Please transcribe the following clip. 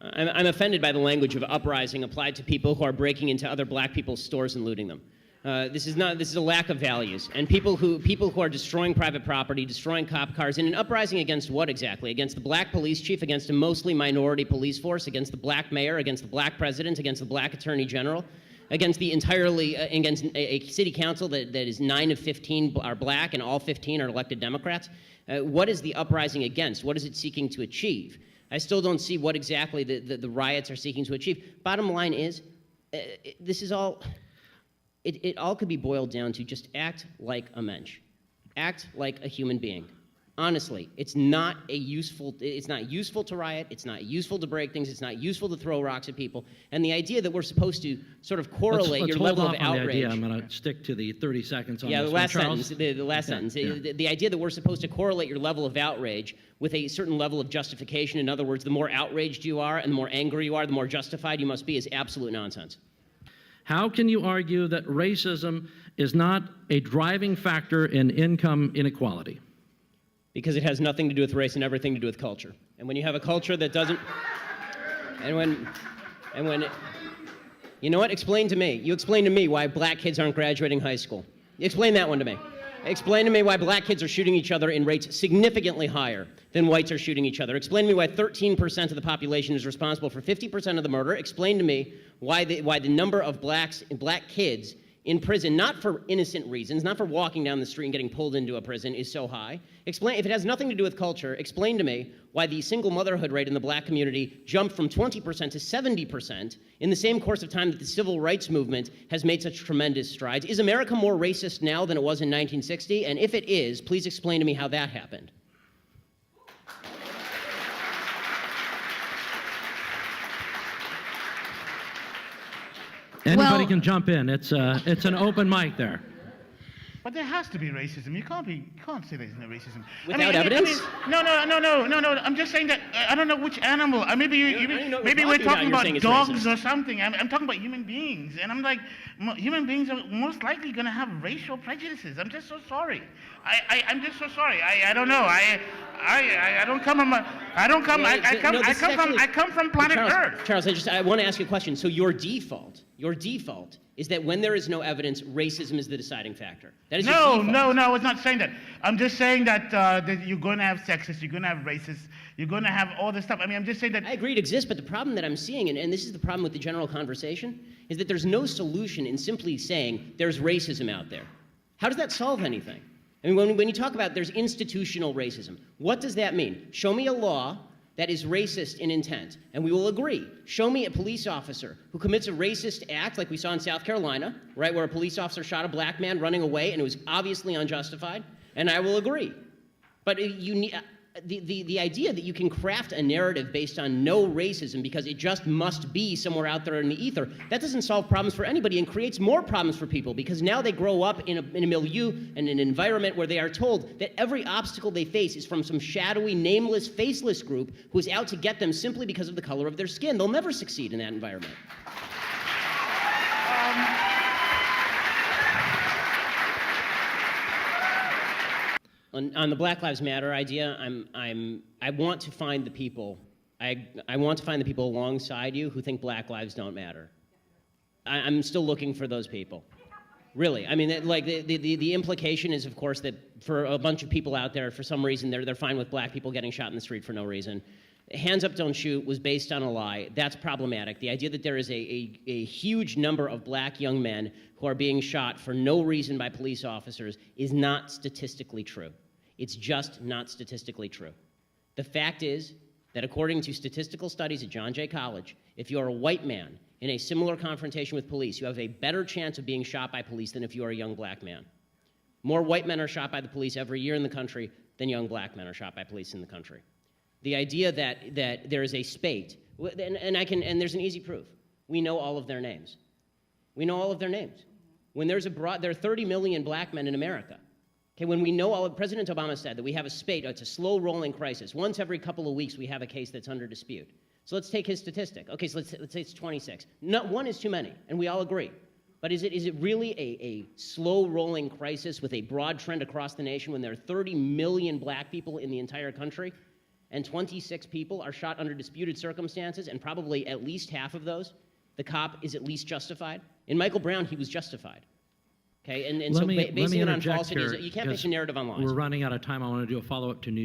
I'm offended by the language of uprising applied to people who are breaking into other black people's stores and looting them. This is a lack of values. And people who are destroying private property, destroying cop cars, in an uprising against what exactly? Against the black police chief, against a mostly minority police force, against the black mayor, against the black president, against the black attorney general, against against a city council that is 9 of 15 are black and all 15 are elected Democrats. What is the uprising against? What is it seeking to achieve? I still don't see what exactly the riots are seeking to achieve. Bottom line is, this is all, it all could be boiled down to just act like a mensch. Act like a human being. Honestly, it's not useful to riot, it's not useful to break things, it's not useful to throw rocks at people. And the idea that we're supposed to sort of correlate your level of outrage. The idea. I'm going to stick to the 30 seconds on this. The last sentence. Yeah. The idea that we're supposed to correlate your level of outrage with a certain level of justification. In other words, the more outraged you are and the more angry you are, the more justified you must be, is absolute nonsense. How can you argue that racism is not a driving factor in income inequality? Because it has nothing to do with race and everything to do with culture. And when you have a culture that doesn't, you know what? Explain to me. You explain to me why black kids aren't graduating high school. Explain that one to me. Explain to me why black kids are shooting each other in rates significantly higher than whites are shooting each other. Explain to me why 13% of the population is responsible for 50% of the murder. Explain to me why the number of black kids in prison, not for innocent reasons, not for walking down the street and getting pulled into a prison, is so high. Explain, if it has nothing to do with culture, explain to me why the single motherhood rate in the black community jumped from 20% to 70% in the same course of time that the civil rights movement has made such tremendous strides. Is America more racist now than it was in 1960? And if it is, please explain to me how that happened. Anybody can jump in. It's an open mic there. But there has to be racism. You can't say there's no racism. Without evidence? No. I'm just saying that I don't know which animal. Maybe we're talking about dogs or something. I'm talking about human beings, and I'm like, human beings are most likely going to have racial prejudices. I'm just so sorry. I'm just so sorry. I don't know. I come from planet Earth. Charles, I want to ask you a question. So your default is that when there is no evidence, racism is the deciding factor. That is no, I was not saying that. I'm just saying that, that you're going to have sexists, you're going to have racists, you're going to have all this stuff. I mean, I'm just saying that. I agree it exists, but the problem that I'm seeing, and this is the problem with the general conversation, is that there's no solution in simply saying there's racism out there. How does that solve anything? I mean, when you talk about there's institutional racism, what does that mean? Show me a law that is racist in intent, and we will agree. Show me a police officer who commits a racist act like we saw in South Carolina, right, where a police officer shot a black man running away and it was obviously unjustified, and I will agree. But you need, the idea that you can craft a narrative based on no racism because it just must be somewhere out there in the ether, that doesn't solve problems for anybody and creates more problems for people because now they grow up in a milieu and an environment where they are told that every obstacle they face is from some shadowy, nameless, faceless group who is out to get them simply because of the color of their skin. They'll never succeed in that environment. On the Black Lives Matter idea, I want to find the people. I want to find the people alongside you who think Black lives don't matter. I'm still looking for those people. Really, I mean, like the implication is, of course, that for a bunch of people out there, for some reason, they're fine with black people getting shot in the street for no reason. Hands up, don't shoot was based on a lie. That's problematic. The idea that there is a huge number of black young men who are being shot for no reason by police officers is not statistically true. It's just not statistically true. The fact is that according to statistical studies at John Jay College, if you are a white man in a similar confrontation with police, you have a better chance of being shot by police than if you are a young black man. More white men are shot by the police every year in the country than young black men are shot by police in the country. The idea that there is a spate, and there's an easy proof. We know all of their names. We know all of their names. When there are 30 million black men in America. Okay, when we know President Obama said that we have a spate, it's a slow rolling crisis. Once every couple of weeks we have a case that's under dispute. So let's take his statistic. Okay, so let's say it's 26. Not one is too many, and we all agree. But is it really a slow rolling crisis with a broad trend across the nation when there are 30 million black people in the entire country? and 26 people are shot under disputed circumstances, and probably at least half of those, the cop is at least justified. In Michael Brown, he was justified. Okay, and so basing it on falsities, you can't base a narrative on lies. We're running out of time. I want to do a follow-up to New